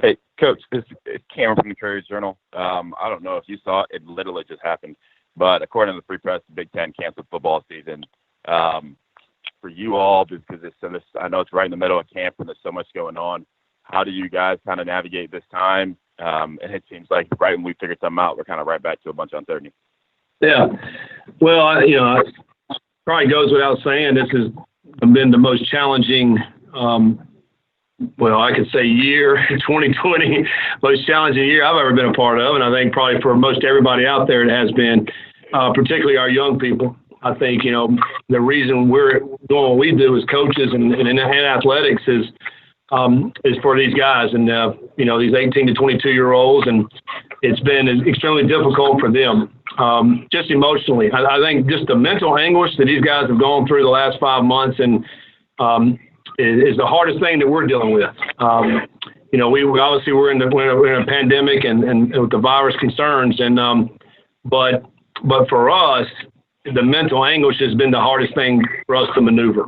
Hey, Coach, this is Cameron from the Courier-Journal. I don't know if you saw it. It literally just happened. But according to the Free Press, the Big Ten canceled football season. For you all, because I know it's right in the middle of camp and there's so much going on, how do you guys kind of navigate this time? And it seems like right when we figured something out, we're kind of right back to a bunch of uncertainty. Yeah. Well, it probably goes without saying this has been the most challenging I could say year, 2020, most challenging year I've ever been a part of. And I think probably for most everybody out there, it has been, particularly our young people. I think, the reason we're doing what we do as coaches and in athletics is for these guys and, these 18 to 22-year-olds. And it's been extremely difficult for them, just emotionally. I think just the mental anguish that these guys have gone through the last 5 months and is the hardest thing that we're dealing with. We obviously we're in a pandemic and with the virus concerns, and but for us, the mental anguish has been the hardest thing for us to maneuver.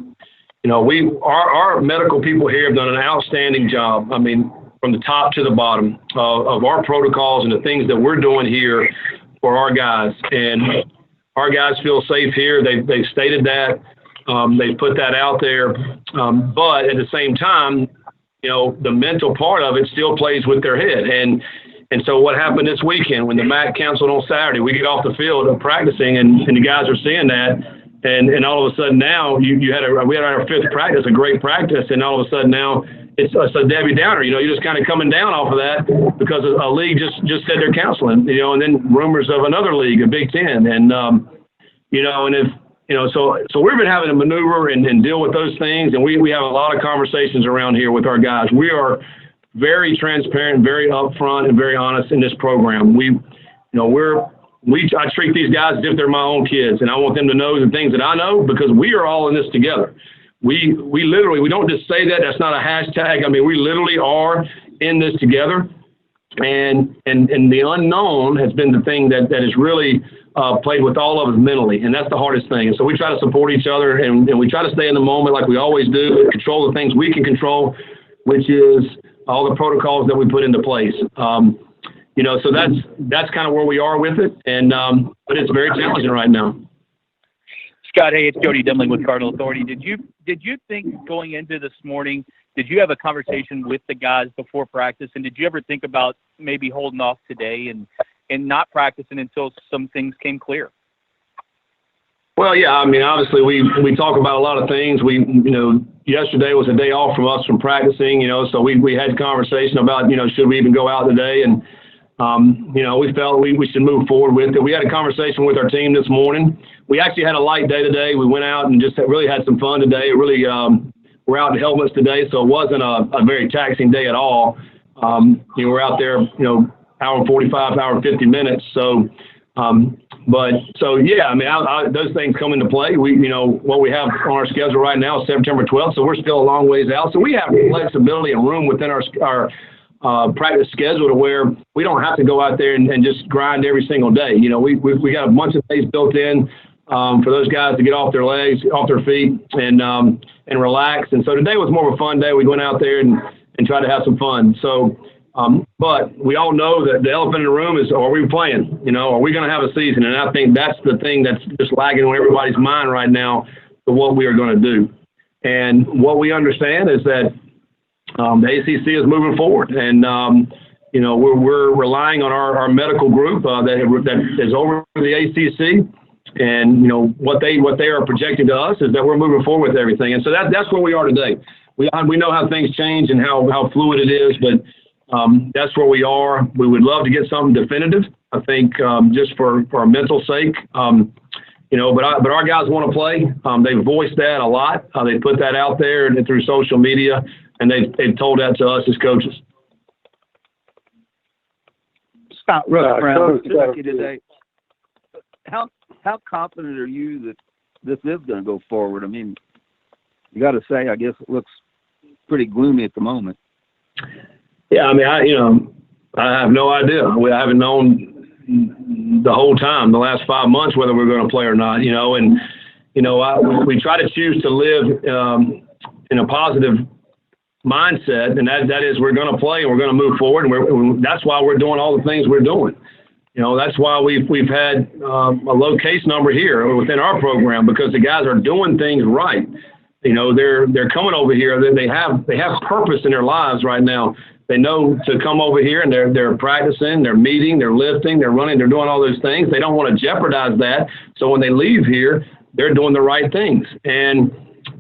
Our medical people here have done an outstanding job. I mean, from the top to the bottom of our protocols and the things that we're doing here for our guys, and our guys feel safe here. They've stated that. They put that out there, but at the same time, the mental part of it still plays with their head. And so what happened this weekend when the MAC canceled on Saturday? We get off the field of practicing, and the guys are seeing that, and all of a sudden now we had our fifth practice, a great practice, and all of a sudden now it's a Debbie Downer. You're just kind of coming down off of that because a league just said they're canceling. And then rumors of another league, a Big Ten, and and if. So we've been having to maneuver and deal with those things, and we have a lot of conversations around here with our guys. We are very transparent, very upfront, and very honest in this program. I treat these guys as if they're my own kids, and I want them to know the things that I know because we are all in this together. We literally, we don't just say that. That's not a hashtag. I mean, we literally are in this together, and the unknown has been the thing that is really played with all of us mentally, and that's the hardest thing. And so we try to support each other, and we try to stay in the moment like we always do, control the things we can control, which is all the protocols that we put into place. So that's kind of where we are with it, and but it's very challenging right now. Scott, hey, it's Jody Demling with Cardinal Authority. Did you think going into this morning, did you have a conversation with the guys before practice, and did you ever think about maybe holding off today and not practicing until some things came clear? Well, yeah, I mean, obviously we talk about a lot of things. Yesterday was a day off from us from practicing, so we had conversation about, should we even go out today? And, we felt we should move forward with it. We had a conversation with our team this morning. We actually had a light day today. We went out and just really had some fun today. Really, we're out in helmets today, so it wasn't a very taxing day at all. We're out there, hour and 45, hour and 50 minutes. So, yeah, I mean, those things come into play. What we have on our schedule right now is September 12th, so we're still a long ways out. So we have flexibility and room within our practice schedule to where we don't have to go out there and just grind every single day. We got a bunch of days built in for those guys to get off their legs, off their feet, and relax. And so today was more of a fun day. We went out there and tried to have some fun. So. But we all know that the elephant in the room is, are we playing? Are we going to have a season? And I think that's the thing that's just lagging on everybody's mind right now for what we are going to do. And what we understand is that the ACC is moving forward, and we're relying on our medical group that is over the ACC. And what they are projecting to us is that we're moving forward with everything. And so that's where we are today. We know how things change and how fluid it is, but. That's where we are. We would love to get something definitive. I think just for our mental sake, but our guys want to play. They've voiced that a lot. They put that out there and through social media, and they've told that to us as coaches. Scott Rook, Brown, today. How confident are you that this is going to go forward? I mean, you got to say, I guess it looks pretty gloomy at the moment. Yeah, I mean, I have no idea. I haven't known the whole time, the last 5 months, whether we're going to play or not. We try to choose to live in a positive mindset, and that is we're going to play and we're going to move forward, and that's why we're doing all the things we're doing. That's why we've had a low case number here within our program, because the guys are doing things right. They're coming over here. They have purpose in their lives right now. They know to come over here, and they're practicing, they're meeting, they're lifting, they're running, they're doing all those things. They don't want to jeopardize that. So when they leave here, they're doing the right things. And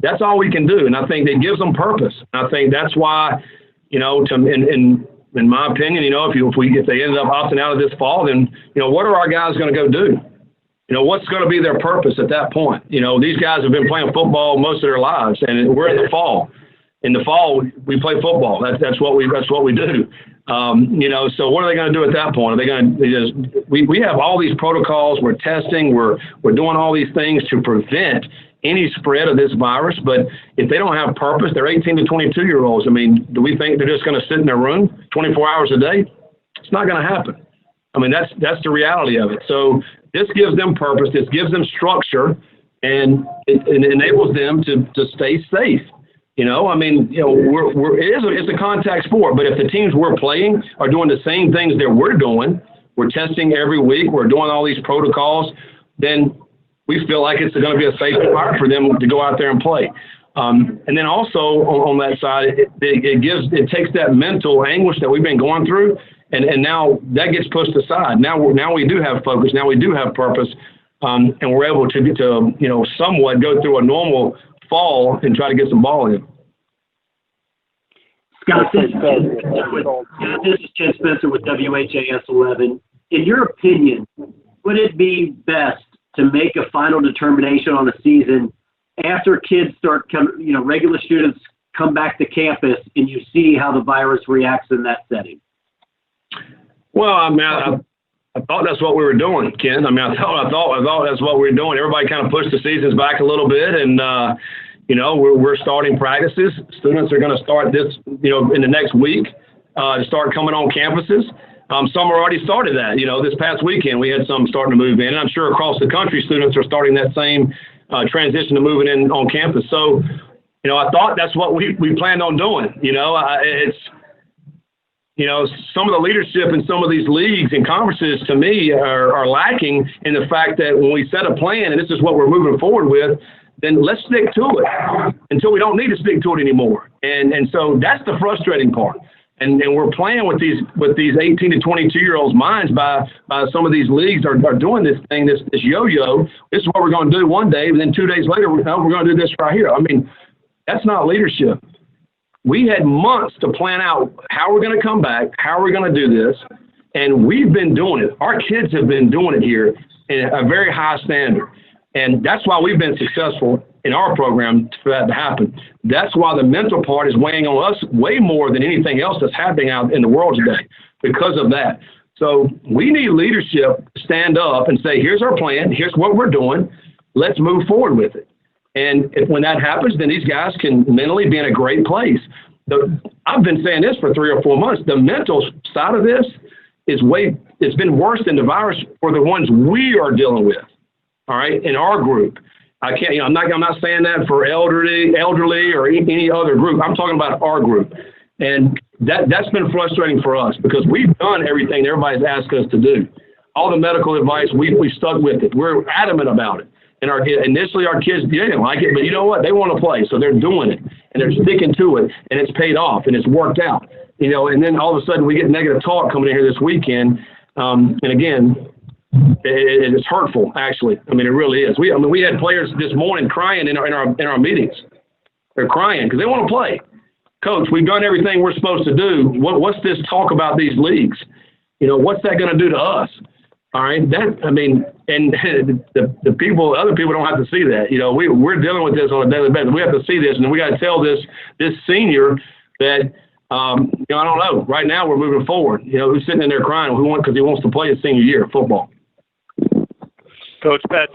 that's all we can do. And I think it gives them purpose. I think that's why, in my opinion, if they ended up opting out of this fall, then, what are our guys going to go do? What's going to be their purpose at that point? These guys have been playing football most of their lives, and we're in the fall. In the fall, we play football. That's what we do. So what are they going to do at that point? Are they going to we have all these protocols. We're testing. We're doing all these things to prevent any spread of this virus. But if they don't have purpose, they're 18 to 22-year-olds. I mean, do we think they're just going to sit in their room 24 hours a day? It's not going to happen. I mean, that's the reality of it. So this gives them purpose. This gives them structure, and it enables them to stay safe. It's a contact sport, but if the teams we're playing are doing the same things that we're doing, we're testing every week, we're doing all these protocols, then we feel like it's going to be a safe environment for them to go out there and play. And then also on that side, it takes that mental anguish that we've been going through, and now that gets pushed aside. Now we do have focus. Now we do have purpose, and we're able to somewhat go through a normal fall and try to get some ball in. Scott, this is Ken Spencer with WHAS 11. In your opinion, would it be best to make a final determination on a season after kids start regular students come back to campus and you see how the virus reacts in that setting? Well, I mean, I thought that's what we were doing, Ken. I mean, I thought that's what we were doing. Everybody kind of pushed the seasons back a little bit, and we're starting practices. Students are going to start this, in the next week, to start coming on campuses. Some are already started that. This past weekend we had some starting to move in, and I'm sure across the country students are starting that same transition to moving in on campus. So, I thought that's what we planned on doing. Some of the leadership in some of these leagues and conferences, to me, are lacking in the fact that when we set a plan, and this is what we're moving forward with, then let's stick to it until we don't need to stick to it anymore. And so that's the frustrating part. And we're playing with these 18 to 22-year-olds' minds by some of these leagues are doing this thing, this yo-yo. This is what we're going to do one day, and then 2 days later, we're going to do this right here. I mean, that's not leadership. We had months to plan out how we're going to come back, how we're going to do this, and we've been doing it. Our kids have been doing it here at a very high standard, and that's why we've been successful in our program for that to happen. That's why the mental part is weighing on us way more than anything else that's happening out in the world today because of that. So we need leadership to stand up and say, here's our plan, here's what we're doing, let's move forward with it. And when that happens, then these guys can mentally be in a great place. I've been saying this for 3 or 4 months. The mental side of this it's been worse than the virus for the ones we are dealing with. All right, in our group. I'm not saying that for elderly or any other group. I'm talking about our group. And that's been frustrating for us because we've done everything everybody's asked us to do. All the medical advice, we stuck with it. We're adamant about it. And initially our kids didn't like it, but you know what? They want to play, so they're doing it, and they're sticking to it, and it's paid off, and it's worked out. And then all of a sudden we get negative talk coming in here this weekend, and again, it's hurtful, actually. I mean, it really is. We had players this morning crying in our meetings. They're crying because they want to play. Coach, we've done everything we're supposed to do. What's this talk about these leagues? What's that going to do to us? All right, and the other people don't have to see that. We're dealing with this on a daily basis. We have to see this, and we got to tell this senior that I don't know. Right now, we're moving forward. Who's sitting in there crying? Because he wants to play his senior year of football. Coach Pat,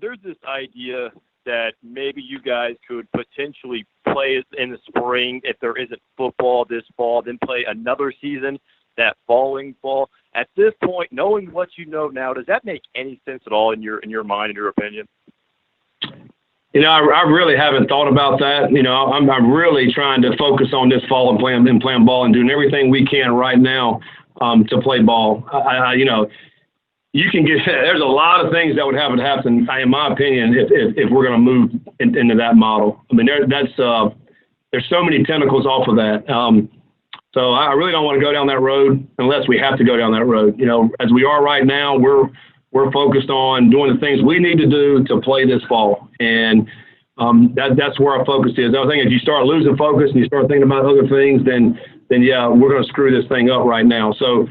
there's this idea that maybe you guys could potentially play in the spring if there isn't football this fall, then play another season that following fall. At this point, knowing what you know now, does that make any sense at all in your mind, in your opinion? I really haven't thought about that. I'm really trying to focus on this fall and playing ball and doing everything we can right now to play ball. You can get there's a lot of things that would have to happen, in my opinion, if we're going to move into that model. I mean, there's so many tentacles off of that. So I really don't want to go down that road unless we have to go down that road. As we are right now, we're focused on doing the things we need to do to play this fall, and that's where our focus is. I think if you start losing focus and you start thinking about other things, then yeah, we're going to screw this thing up right now. So.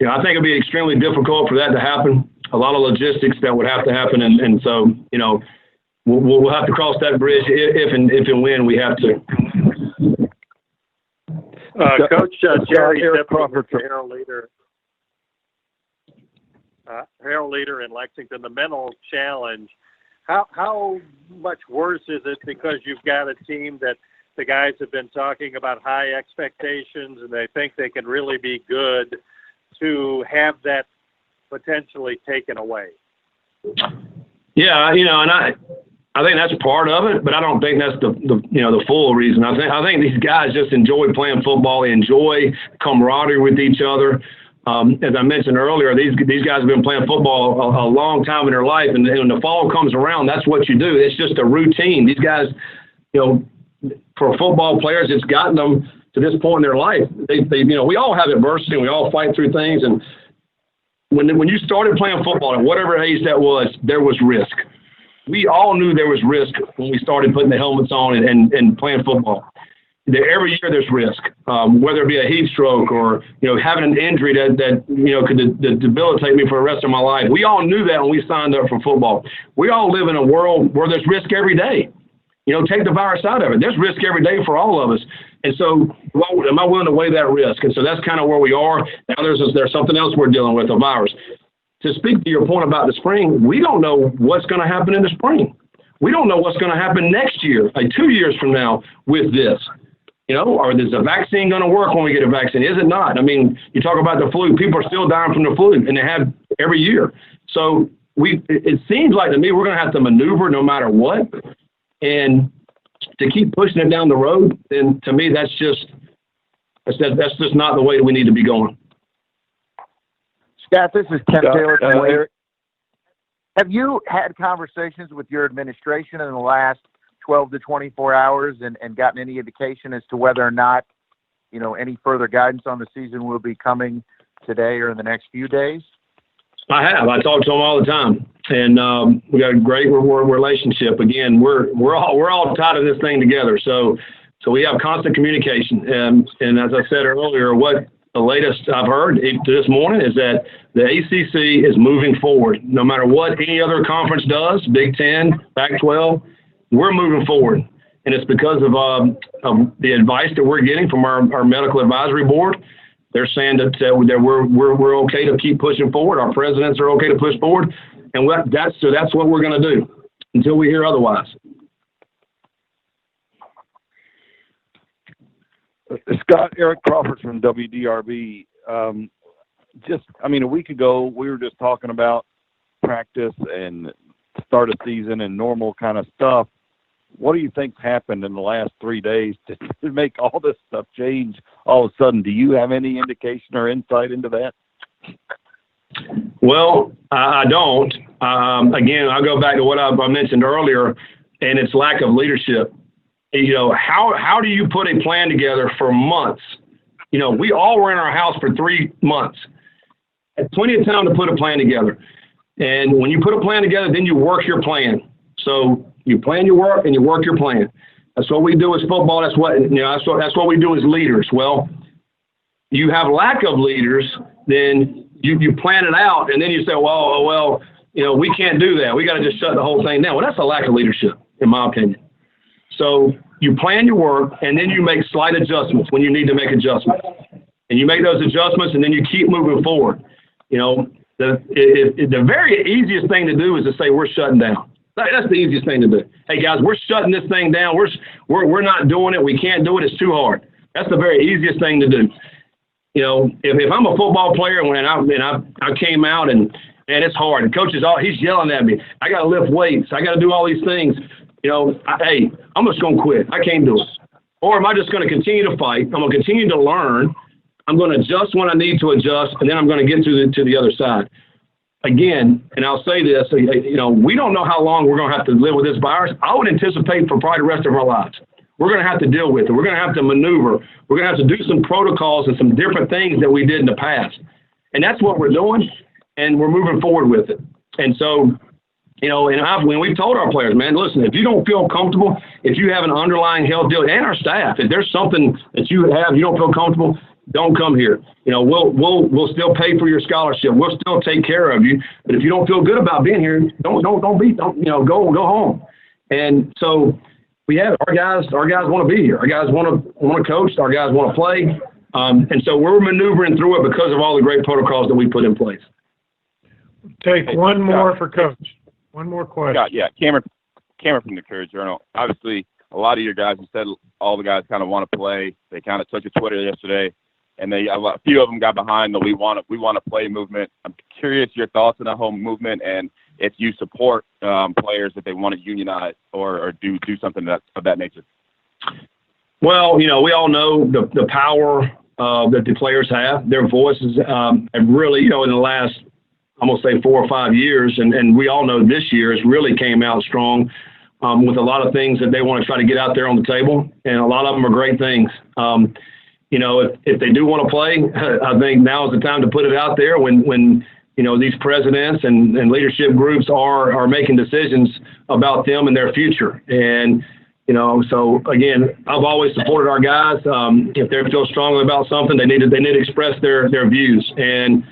I think it'd be extremely difficult for that to happen. A lot of logistics that would have to happen, and so we'll have to cross that bridge if and when we have to. Coach Jerry Crawford, Harold Leader in Lexington, the mental challenge. How much worse is it because you've got a team that the guys have been talking about high expectations and they think they can really be good, to have that potentially taken away? Yeah, and I think that's part of it, but I don't think that's the full reason. I think these guys just enjoy playing football. They enjoy camaraderie with each other. As I mentioned earlier, these guys have been playing football a long time in their life, and when the fall comes around, that's what you do. It's just a routine. These guys, for football players, it's gotten them to this point in their life. We all have adversity and we all fight through things. And when you started playing football, at whatever age that was, there was risk. We all knew there was risk when we started putting the helmets on and playing football. Every year there's risk, whether it be a heat stroke or, having an injury that could debilitate me for the rest of my life. We all knew that when we signed up for football. We all live in a world where there's risk every day. Take the virus out of it. There's risk every day for all of us. And so am I willing to weigh that risk? And so that's kind of where we are. Now there's something else we're dealing with, a virus. To speak to your point about the spring, we don't know what's going to happen in the spring. We don't know what's going to happen next year, 2 years from now with this. Or is the vaccine going to work when we get a vaccine? Is it not? I mean, you talk about the flu. People are still dying from the flu, and they have every year. So it seems like to me we're going to have to maneuver no matter what. And to keep pushing it down the road, then to me that's just not the way that we need to be going. Scott, this is Tim Taylor from Eric. Have you had conversations with your administration in the last 12 to 24 hours and gotten any indication as to whether or not, any further guidance on the season will be coming today or in the next few days? I have. I talk to them all the time, and we got a great relationship. Again, we're all tied to this thing together, so we have constant communication. And as I said earlier, what the latest I've heard this morning is that the ACC is moving forward. No matter what any other conference does, Big Ten, Pac-12, we're moving forward, and it's because of the advice that we're getting from our medical advisory board. They're saying that we're okay to keep pushing forward. Our presidents are okay to push forward, and that's what we're going to do until we hear otherwise. Scott, Eric Crawford from WDRB. A week ago we were just talking about practice and start of season and normal kind of stuff. What do you think's happened in the last 3 days to make all this stuff change all of a sudden? Do you have any indication or insight into that? Well, I don't. Again, I'll go back to what I mentioned earlier, and it's lack of leadership. How do you put a plan together for months? We all were in our house for 3 months. Had plenty of time to put a plan together. And when you put a plan together, then you work your plan. So you plan your work and you work your plan. That's what we do as football. That's what we do as leaders. Well, you have lack of leaders, then you plan it out, and then you say, well, we can't do that. We got to just shut the whole thing down. Well, that's a lack of leadership, in my opinion. So you plan your work, and then you make slight adjustments when you need to make adjustments. And you make those adjustments, and then you keep moving forward. The very easiest thing to do is to say we're shutting down. That's the easiest thing to do. Hey, guys, we're shutting this thing down. We're not doing it. We can't do it. It's too hard. That's the very easiest thing to do. If I'm a football player and I came out and And it's hard. Coach he's yelling at me. I got to lift weights. I got to do all these things. Hey, I'm just going to quit. I can't do it. Or am I just going to continue to fight? I'm going to continue to learn. I'm going to adjust when I need to adjust, and then I'm going to get to the other side. Again, and I'll say this, we don't know how long we're going to have to live with this virus. I would anticipate for probably the rest of our lives. We're going to have to deal with it. We're going to have to maneuver. We're going to have to do some protocols and some different things that we did in the past. And that's what we're doing, and we're moving forward with it. And so, when we've told our players, man, listen, if you don't feel comfortable, if you have an underlying health deal, and our staff, if there's something that you don't feel comfortable, don't come here. We'll still pay for your scholarship. We'll still take care of you. But if you don't feel good about being here, go home. And so we have our guys want to be here. Our guys want to coach. Our guys want to play. And so we're maneuvering through it because of all the great protocols that we put in place. Take one more for Coach. One more question. Scott, yeah, Cameron from the Courier-Journal. Obviously, a lot of your guys, you said all the guys kind of want to play. They kind of took to Twitter yesterday, and a few of them got behind the we want to play movement. I'm curious your thoughts on that whole movement, and if you support players if they want to unionize or do something of that nature. Well, we all know the power that the players have. Their voices have really, in the last, I'm going to say 4 or 5 years, and we all know this year has really came out strong with a lot of things that they want to try to get out there on the table, and a lot of them are great things. If they do want to play, I think now is the time to put it out there when these presidents and leadership groups are making decisions about them and their future. And, so again, I've always supported our guys. If they feel strongly about something, they need to express their views. And,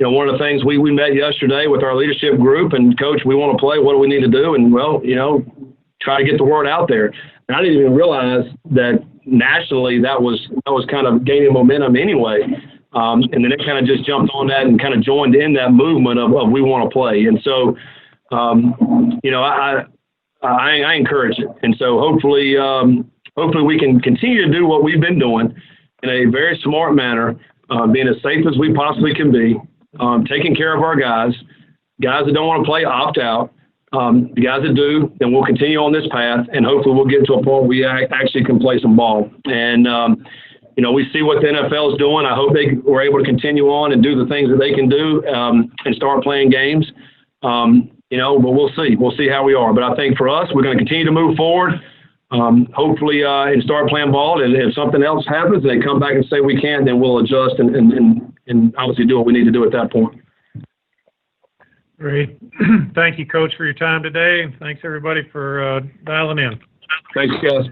one of the things we met yesterday with our leadership group and coach, we want to play. What do we need to do? And try to get the word out there. And I didn't even realize that nationally that was kind of gaining momentum anyway. And then it kind of just jumped on that and kind of joined in that movement of we want to play. And so, I encourage it. And so hopefully we can continue to do what we've been doing in a very smart manner, being as safe as we possibly can be, taking care of our guys that don't want to play, opt out. The guys that do, then we'll continue on this path, and hopefully we'll get to a point where we actually can play some ball. And, we see what the NFL is doing. I hope they were able to continue on and do the things that they can do and start playing games. But we'll see. We'll see how we are. But I think for us, we're going to continue to move forward, hopefully, and start playing ball. And if something else happens, they come back and say we can't, then we'll adjust and obviously do what we need to do at that point. Great. Thank you, Coach, for your time today. Thanks, everybody, for dialing in. Thanks, guys.